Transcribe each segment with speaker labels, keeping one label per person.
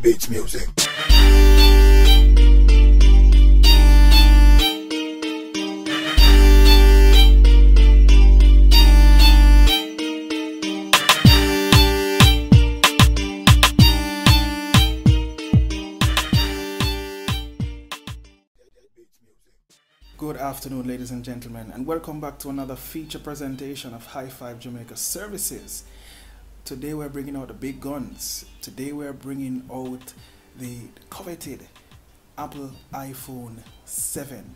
Speaker 1: beats music.
Speaker 2: Good afternoon, ladies and gentlemen, and welcome back to another feature presentation of High Five Jamaica Services. Today we're bringing out the big guns. Today we're bringing out the coveted Apple iPhone 7.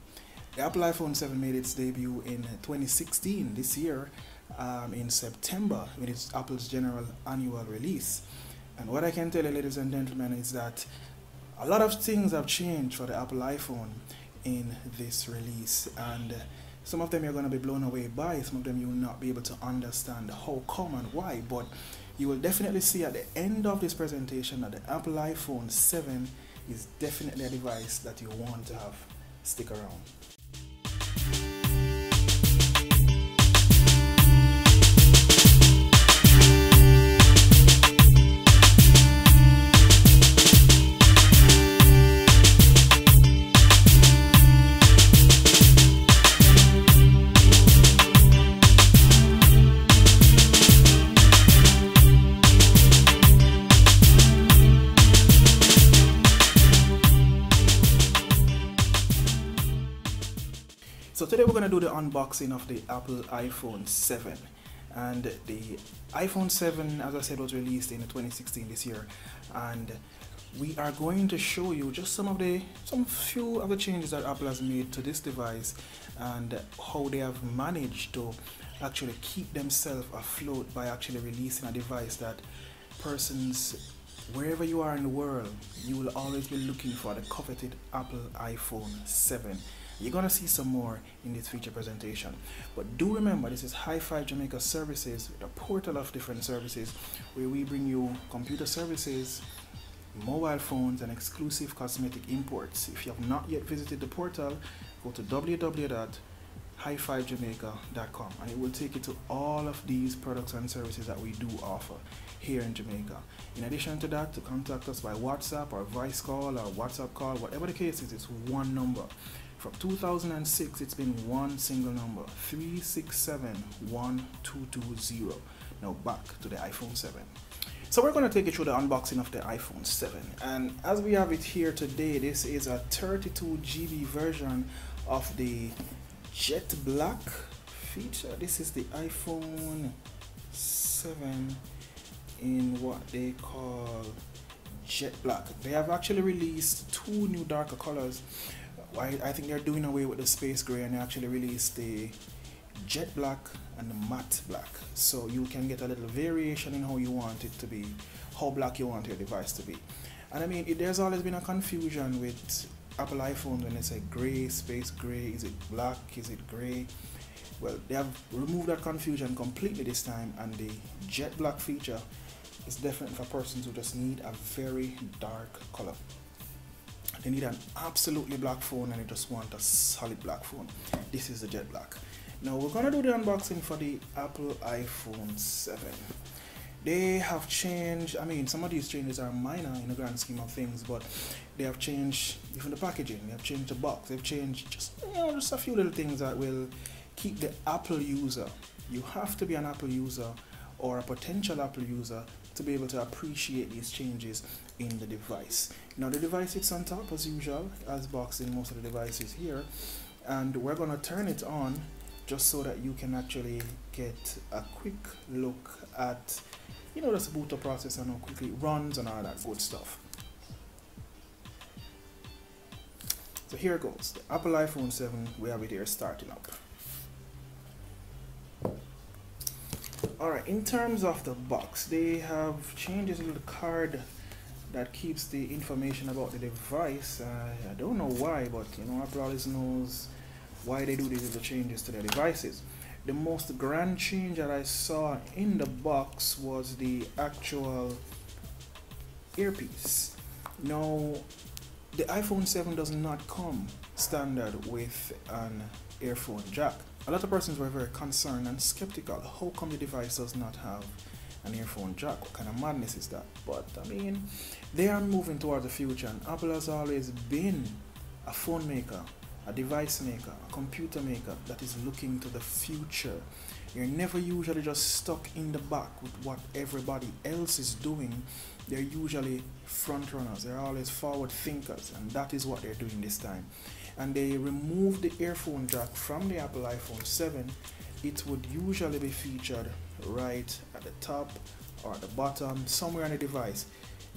Speaker 2: The Apple iPhone 7 made its debut in 2016, this year, in September, with its Apple's general annual release. And what I can tell you, ladies and gentlemen, is that a lot of things have changed for the Apple iPhone in this release, and some of them you're going to be blown away by, some of them you will not be able to understand how come and why, but you will definitely see at the end of this presentation that the Apple iPhone 7 is definitely a device that you want to have. Stick around. So today we're going to do the unboxing of the Apple iPhone 7, and the iPhone 7, as I said, was released in 2016 this year, and we are going to show you just some few of the changes that Apple has made to this device and how they have managed to actually keep themselves afloat by actually releasing a device that persons wherever you are in the world, you will always be looking for the coveted Apple iPhone 7. You're going to see some more in this feature presentation. But do remember, this is High Five Jamaica Services, a portal of different services where we bring you computer services, mobile phones, and exclusive cosmetic imports. If you have not yet visited the portal, go to www.highfivejamaica.com and it will take you to all of these products and services that we do offer here in Jamaica. In addition to that, to contact us by WhatsApp or voice call or WhatsApp call, whatever the case is, it's one number. From 2006, it's been one single number, 367-1220. Now back to the iPhone 7. So we're going to take you through the unboxing of the iPhone 7. And as we have it here today, this is a 32 GB version of the jet black feature. This is the iPhone 7 in what they call jet black. They have actually released two new darker colors. I think they're doing away with the space gray and they actually released the jet black and the matte black, so you can get a little variation in how you want it to be, how black you want your device to be. And I mean, there's always been a confusion with Apple iPhones when they say gray, space gray, is it black, is it gray? Well, they have removed that confusion completely this time, and the jet black feature is definitely for persons who just need a very dark color. They need an absolutely black phone and they just want a solid black phone. This is the jet black. Now we're gonna do the unboxing for the Apple iPhone 7. They have changed, I mean, some of these changes are minor in the grand scheme of things, but they have changed even the packaging, they have changed the box, they've changed just a few little things that will keep the Apple user. You have to be an Apple user or a potential Apple user to be able to appreciate these changes in the device. Now the device sits on top as usual, as boxed in most of the devices here, and we're going to turn it on just so that you can actually get a quick look at, just the boot up process and how quickly it runs and all that good stuff. So here it goes, the Apple iPhone 7, we have it here starting up. Alright, in terms of the box, they have changed this little card that keeps the information about the device. I don't know why, but Apple always knows why they do these little changes to their devices. The most grand change that I saw in the box was the actual earpiece. Now, the iPhone 7 does not come standard with an earphone jack. A lot of persons were very concerned and skeptical. How come the device does not have an earphone jack. What kind of madness is that? But I mean, they are moving towards the future, and Apple has always been a phone maker, a device maker, a computer maker that is looking to the future. You're never usually just stuck in the back with what everybody else is doing. They're usually front runners. They're always forward thinkers, and that is what they're doing this time. And they removed the earphone jack from the Apple iPhone 7. It would usually be featured right at the top or at the bottom, somewhere on the device.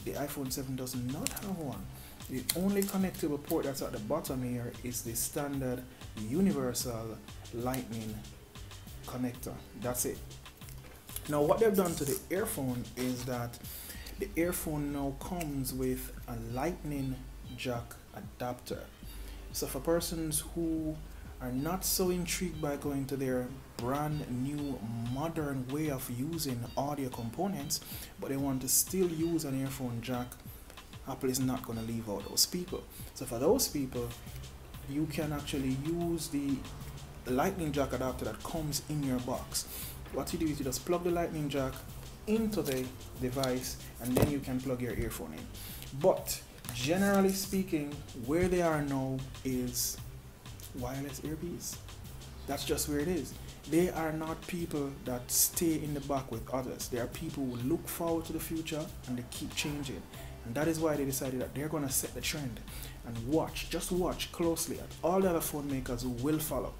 Speaker 2: The iPhone 7 does not have one. The only connectable port that's at the bottom here is the standard universal Lightning connector. That's it. Now what they've done to the earphone is that the earphone now comes with a Lightning jack adapter. So for persons who are not so intrigued by going to their brand new modern way of using audio components, but they want to still use an earphone jack, Apple is not going to leave out those people. So for those people, you can actually use the Lightning jack adapter that comes in your box. What you do is you just plug the Lightning jack into the device, and then you can plug your earphone in. But generally speaking, where they are now is wireless earpiece. That's just where it is. They are not people that stay in the back with others. They are people who look forward to the future, and they keep changing. And that is why they decided that they're going to set the trend. And watch, just watch closely at all the other phone makers who will follow.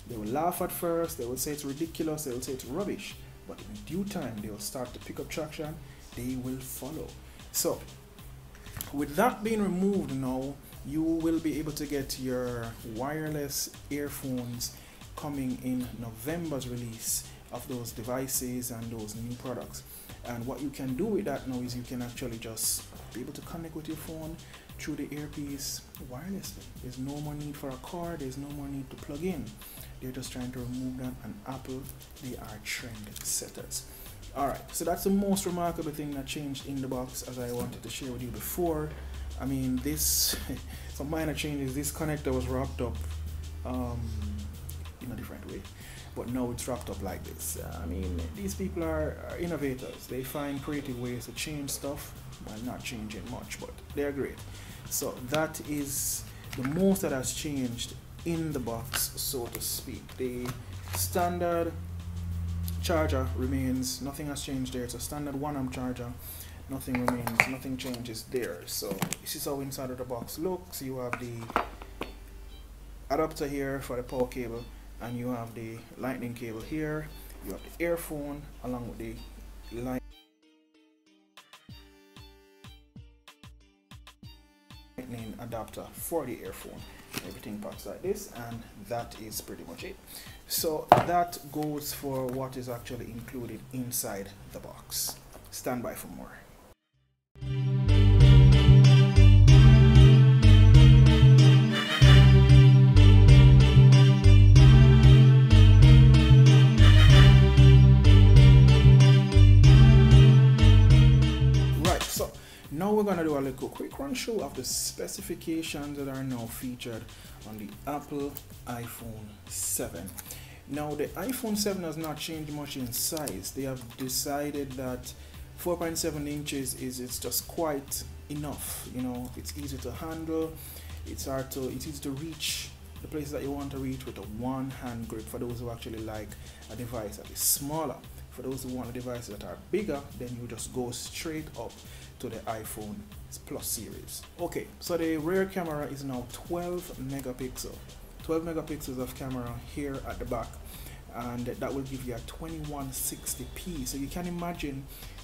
Speaker 2: They will laugh at first, they will say it's ridiculous, they will say it's rubbish, but in due time they will start to pick up traction, they will follow. So with that being removed now, you will be able to get your wireless earphones coming in November's release of those devices and those new products. And what you can do with that now is you can actually just be able to connect with your phone through the earpiece wirelessly. There's no more need for a cord, there's no more need to plug in. They're just trying to remove that, and Apple, they are trend setters. Alright, so that's the most remarkable thing that changed in the box, as I wanted to share with you before. I mean, this, some minor changes. This connector was wrapped up in a different way, but now it's wrapped up like this. I mean, these people are innovators. They find creative ways to change stuff while not changing much, but they're great. So that is the most that has changed in the box, so to speak. The standard charger remains, nothing has changed there. It's a standard 1-amp charger, nothing remains, nothing changes there. So this is how inside of the box looks. You have the adapter here for the power cable, and you have the lightning cable here. You have the earphone along with the lightning adapter for the earphone. Everything packs like this, and that is pretty much it. So that goes for what is actually included inside the box. Stand by for more. Now we're going to do a little quick run through of the specifications that are now featured on the Apple iPhone 7. Now the iPhone 7 has not changed much in size. They have decided that 4.7 inches it's just quite enough. You know, it's easy to handle, it's easy to reach the places that you want to reach with a one-hand grip for those who actually like a device that is smaller. For those who want the devices that are bigger, then you just go straight up to the iPhone Plus series. Okay, so the rear camera is now 12 megapixel. 12 megapixels of camera here at the back, and that will give you a 2160p. So you can imagine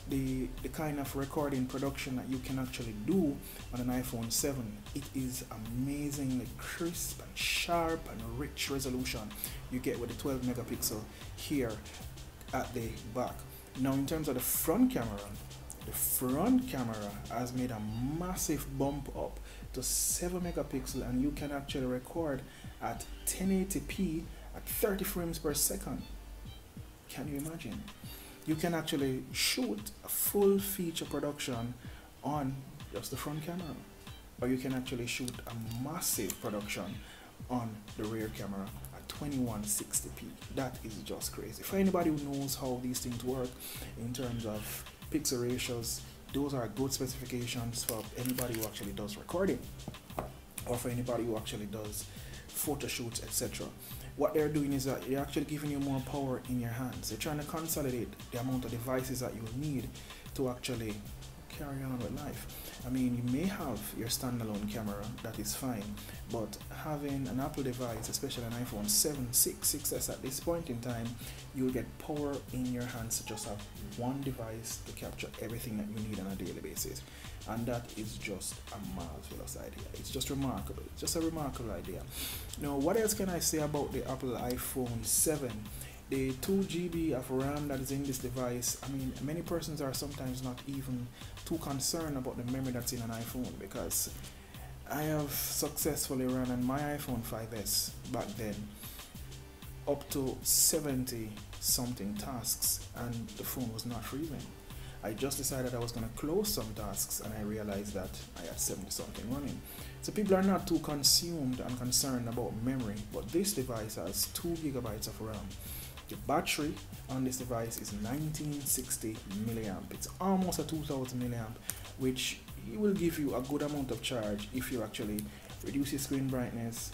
Speaker 2: the kind of recording production that you can actually do on an iPhone 7. It is amazingly crisp and sharp and rich resolution you get with the 12 megapixel here at the back. Now in terms of the front camera has made a massive bump up to 7 megapixel, and you can actually record at 1080p at 30 frames per second. Can you imagine? You can actually shoot a full feature production on just the front camera, or you can actually shoot a massive production on the rear camera at 2160p. That is just crazy. For anybody who knows how these things work in terms of pixel ratios, those are good specifications for anybody who actually does recording, or for anybody who actually does photo shoots, etc. What they're doing is that they're actually giving you more power in your hands. They're trying to consolidate the amount of devices that you need to actually carry on with life. I mean, you may have your standalone camera, that is fine, but having an Apple device, especially an iPhone 7, 6, 6S at this point in time, you'll get power in your hands to just have one device to capture everything that you need on a daily basis. And that is just a marvelous idea. It's just remarkable. It's just a remarkable idea. Now, what else can I say about the Apple iPhone 7? The 2 GB of RAM that is in this device, I mean, many persons are sometimes not even too concerned about the memory that's in an iPhone, because I have successfully run on my iPhone 5S back then up to 70 something tasks and the phone was not freezing. I just decided I was going to close some tasks and I realized that I had 70 something running. So people are not too consumed and concerned about memory, but this device has 2 GB of RAM. The battery on this device is 1960 milliamp. It's almost a 2000 milliamp, which will give you a good amount of charge if you actually reduce your screen brightness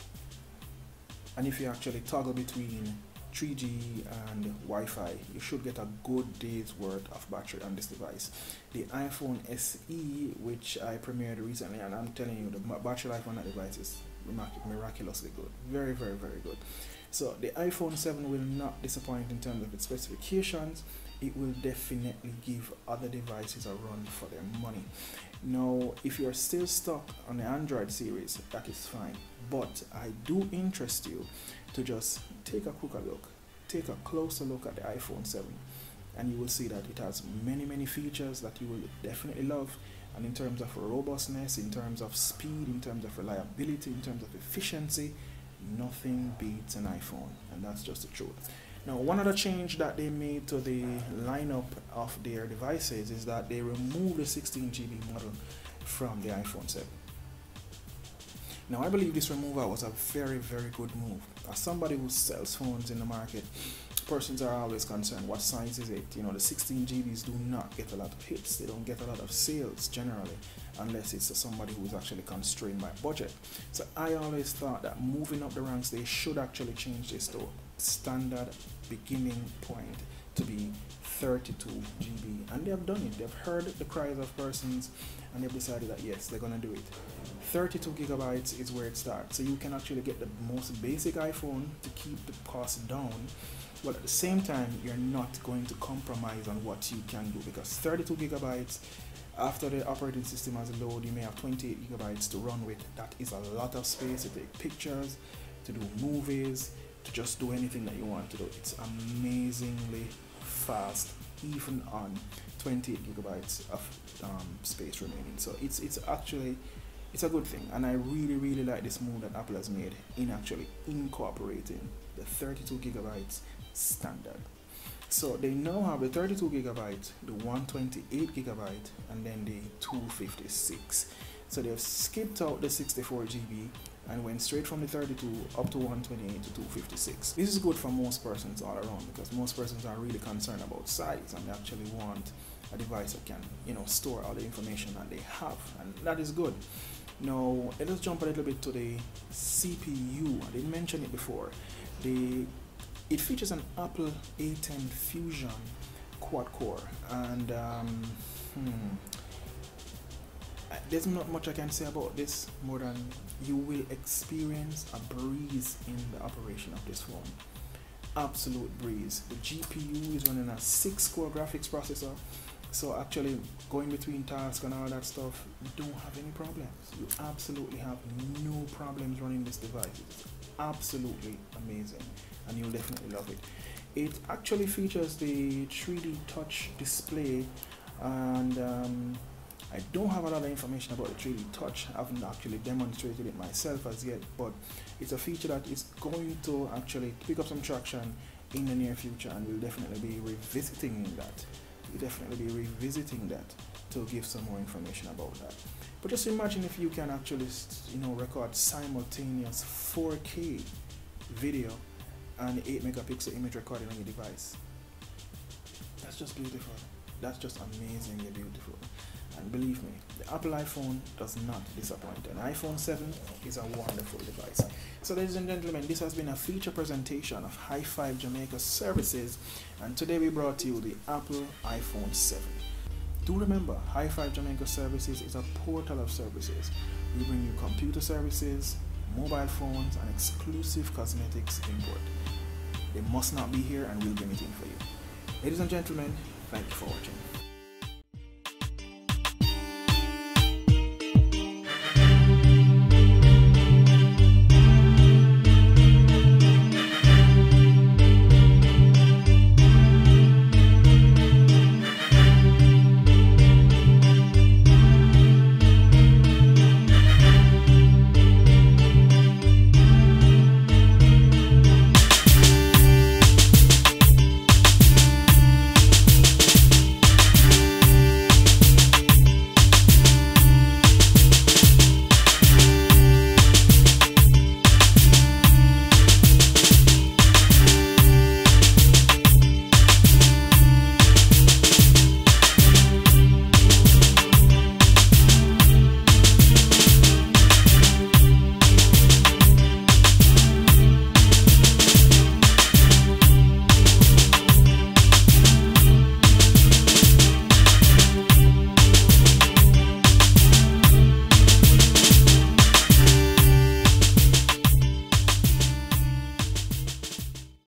Speaker 2: and if you actually toggle between 3G and Wi-Fi. You should get a good day's worth of battery on this device. The iPhone SE, which I premiered recently, and I'm telling you, the battery life on that device is miraculously good. Very, very, very good. So the iPhone 7 will not disappoint in terms of its specifications. It will definitely give other devices a run for their money. Now, if you're still stuck on the Android series, that is fine. But I do interest you to just take a quicker look, take a closer look at the iPhone 7, and you will see that it has many, many features that you will definitely love. And in terms of robustness, in terms of speed, in terms of reliability, in terms of efficiency, nothing beats an iPhone, and that's just the truth. Now, one other change that they made to the lineup of their devices is that they removed the 16 GB model from the iPhone 7. Now, I believe this removal was a very, very good move. As somebody who sells phones in the market, persons are always concerned, what size is it? You know, the 16 GBs do not get a lot of hits. They don't get a lot of sales generally, unless it's somebody who's actually constrained by budget. So I always thought that moving up the ranks, they should actually change this to standard beginning point to be 32 GB, and they have done it. They've heard the cries of persons and they've decided that yes, they're gonna do it. 32 gigabytes is where it starts, so you can actually get the most basic iPhone to keep the cost down, but at the same time you're not going to compromise on what you can do, because 32 gigabytes after the operating system has a load, you may have 28 gigabytes to run with. That is a lot of space to take pictures, to do movies, to just do anything that you want to do. It's amazingly fast, even on 28 gigabytes of space remaining. So it's actually, it's a good thing, and I really like this move that Apple has made in actually incorporating the 32 gigabytes standard. So they now have the 32 gigabyte, the 128 gigabyte, and then the 256. So they've skipped out the 64 GB and went straight from the 32 up to 128 to 256. This is good for most persons all around, because most persons are really concerned about size and they actually want a device that can, you know, store all the information that they have, and that is good. Now let us jump a little bit to the CPU. I didn't mention it before. It features an Apple A10 Fusion quad core, and there's not much I can say about this more than you will experience a breeze in the operation of this phone. Absolute breeze. The GPU is running a 6-core graphics processor, so actually going between tasks and all that stuff, you don't have any problems. You absolutely have no problems running this device. It's absolutely amazing, and you'll definitely love it. It actually features the 3D touch display, and I don't have a lot of information about the 3D touch. I haven't actually demonstrated it myself as yet, but it's a feature that is going to actually pick up some traction in the near future, and we'll definitely be revisiting that. To give some more information about that. But just imagine if you can actually, you know, record simultaneous 4K video and 8 megapixel image recording on your device. That's just beautiful. That's just amazingly beautiful. And believe me, the Apple iPhone does not disappoint. An iPhone 7 is a wonderful device. So ladies and gentlemen, this has been a feature presentation of High Five Jamaica services, and today we brought you the Apple iPhone 7. Do remember, High Five Jamaica services is a portal of services. We bring you computer services, mobile phones, and exclusive cosmetics import. They must not be here, and we'll bring it in for you. Ladies and gentlemen, thank you for watching.